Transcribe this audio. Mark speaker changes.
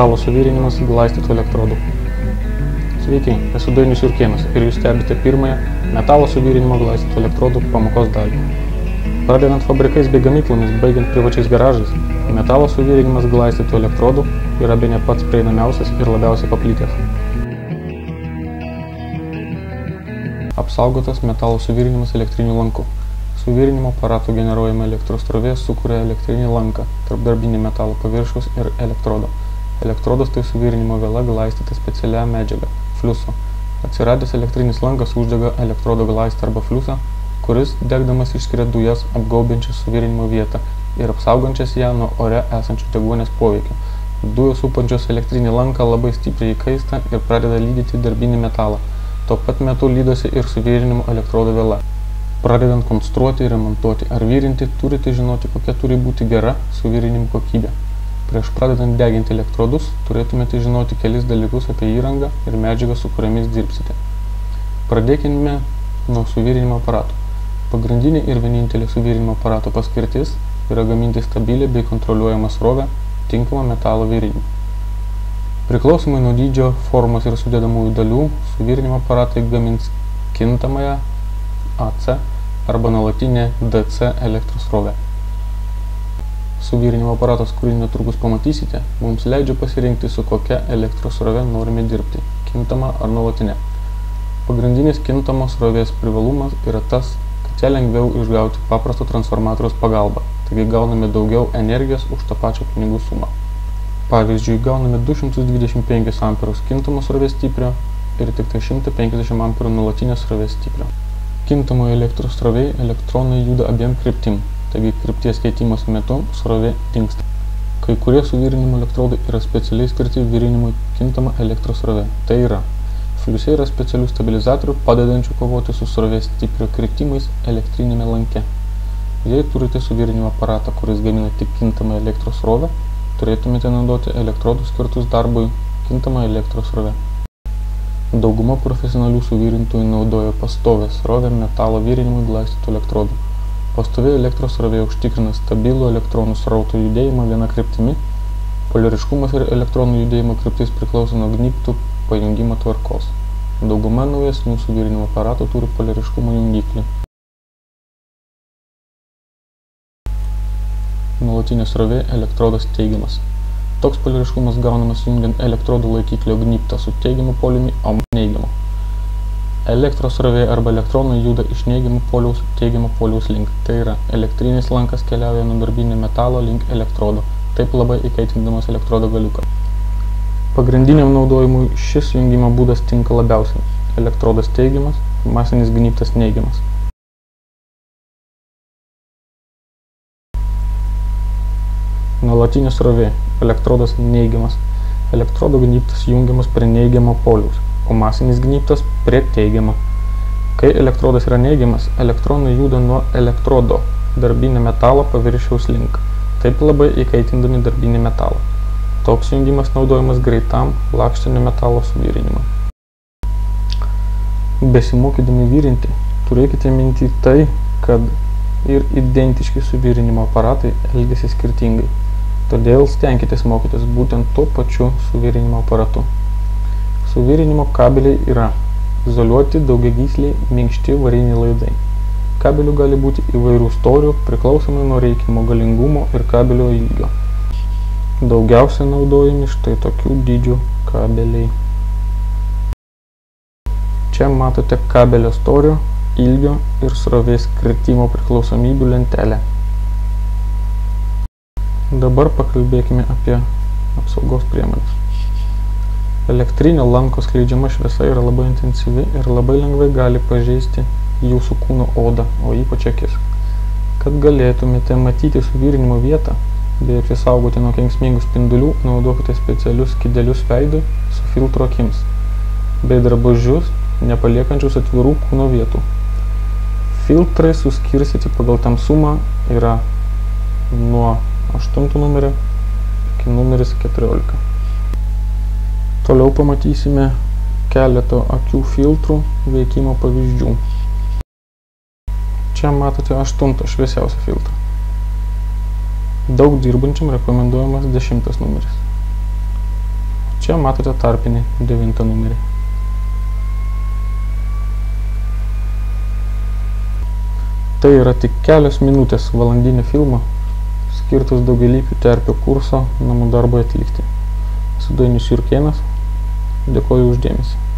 Speaker 1: Metalo suvirinimas glaistytų elektrodų. Sveiki, esu Dainius Jurkėnas ir jūs stebite pirmąją metalo suvirinimo glaistytų elektrodų pamokos dalį. Pradedant fabrikais bei gamyklomis, baigiant privačiais garažais, metalo suvirinimas glaistytų elektrodų yra bene pats prieinamiausias ir labiausiai paplitęs. Apsaugotas metalo suvirinimas elektriniu lanku. Suvirinimo aparato generuojama elektros srovė sukuria elektrinį lanką tarp darbinio metalo paviršiaus ir elektrodo. Elektrodas tai suvirinimo viela glaistyta specialia medžiaga – fliusu. Atsiradęs elektrinis lankas uždega elektrodo glaistą arba fliusą, kuris degdamas išskiria dujas apgaubiančias suvirinimo vietą ir apsaugančias ją nuo ore esančių deguonies poveikio. Dujos supančios elektrinį lanką labai stipriai įkaista ir pradeda lydyti darbinį metalą. Tuo pat metu lydosi ir suvirinimo elektrodo viela. Pradedant konstruoti, remontuoti ar virinti, turite žinoti, kokia turi būti gera suvirinimo kokybė. Prieš pradedant deginti elektrodus, turėtumėte žinoti kelis dalykus apie įrangą ir medžiagą, su kuriamis dirbsite. Pradėkime nuo suvirinimo aparato. Pagrindinė ir vienintelė suvirinimo aparato paskirtis yra gaminti stabilę bei kontroliuojamą srovę tinkamą metalo virinimui. Priklausomai nuo dydžio, formos ir sudedamųjų dalių, suvirinimo aparatai gamins kintamąją AC arba nuolatinę DC elektros srovę. Suvirinimo aparatas, kurį netrukus pamatysite, mums leidžia pasirinkti, su kokia elektros srove norime dirbti – kintamą ar nuolatinę. Pagrindinis kintamos srovės privalumas yra tas, kad ją lengviau išgauti paprasto transformatoriaus pagalba, taigi gauname daugiau energijos už tą pačią pinigų sumą. Pavyzdžiui, gauname 225 A kintamos srovės stiprio ir tik 150 A nuolatinės srovės stiprio. Kintamoje elektros srovėje elektronai juda abiem kryptim, taigi krypties keitimosi metu srovė dingsta. Kai kurie suvirinimo elektrodai yra specialiai skirti virinimui kintamą elektros srovę. Tai yra, fliuse yra specialių stabilizatorių padedančių kovoti su srovės stiprio kritimais elektrinėme lanke. Jei turite suvirinimo aparatą, kuris gamina tik kintamą elektros srovę, turėtumėte naudoti elektrodus skirtus darbui kintamą elektros srovę. Dauguma profesionalių suvirintojų naudoja pastovią srovę metalo virinimui glaistytų elektrodų. Pastovi elektros srovė užtikrina stabilų elektronų srauto judėjimą viena kryptimi. Poliariškumas ir elektronų judėjimo kryptis priklauso nuo gnybtų pajungimo tvarkos. Dauguma naujesnių suvirinimo aparatų turi poliariškumo jungiklį. Nuolatinė srovė elektrodas teigiamas. Toks poliariškumas gaunamas jungiant elektrodų laikiklio gnybtą su teigiamu poliumi, o neigiamu. Elektros srovė arba elektronai juda iš neigiamo poliaus teigiamo poliaus link. Tai yra, elektrinis lankas keliauja nuo darbinio metalo link elektrodo, taip labai įkaitindamas elektrodo galiuką. Pagrindiniam naudojimui šis jungimo būdas tinka labiausiai. Elektrodas teigiamas, masinis gnybtas neigiamas. Nuolatinė srovė. Elektrodas neigiamas. Elektrodo gnybtas jungiamas prie neigiamo poliaus, o masinis gnybtas prie teigiamo. Kai elektrodas yra neigiamas, elektronai juda nuo elektrodo darbinio metalo paviršiaus link, taip labai įkaitindami darbinį metalą. Toks jungimas naudojamas greitam lakštinio metalo suvirinimui. Besimokydami virinti, turėkite minty tai, kad ir identiški suvirinimo aparatai elgiasi skirtingai. Todėl stenkitės mokytis būtent tuo pačiu suvirinimo aparatu. Suvirinimo kabeliai yra izoliuoti daugiagysliai minkšti variniai laidai. Kabelių gali būti įvairių storių priklausomai nuo reikiamo galingumo ir kabelio ilgio. Daugiausia naudojami štai tokių dydžių kabeliai. Čia matote kabelio storio, ilgio ir srovės kritimo priklausomybių lentelę. Dabar pakalbėkime apie apsaugos priemonės. Elektrinio lanko skleidžiama šviesa yra labai intensyvi ir labai lengvai gali pažeisti jūsų kūno odą, o ypač akis. Kad galėtumėte matyti suvirinimo vietą bei apsisaugoti nuo kenksmingų spindulių, naudokite specialius skydelius veidui su filtro akims bei drabužius, nepaliekančius atvirų kūno vietų. Filtrai suskirstyti pagal tamsumą yra nuo 8 numerio iki numeris 14. Toliau pamatysime keletą akių filtrų veikimo pavyzdžių. Čia matote 8 šviesiausią filtrą. Daug dirbančiam rekomenduojamas 10 numeris. čia matote tarpinį 9 numerį. Tai yra tik kelios minutės valandinio filmo, skirtas daugialypių terpių kurso namų darbui atlikti. Esu Dainius Jurkėnas, dėkoju už dėmesį.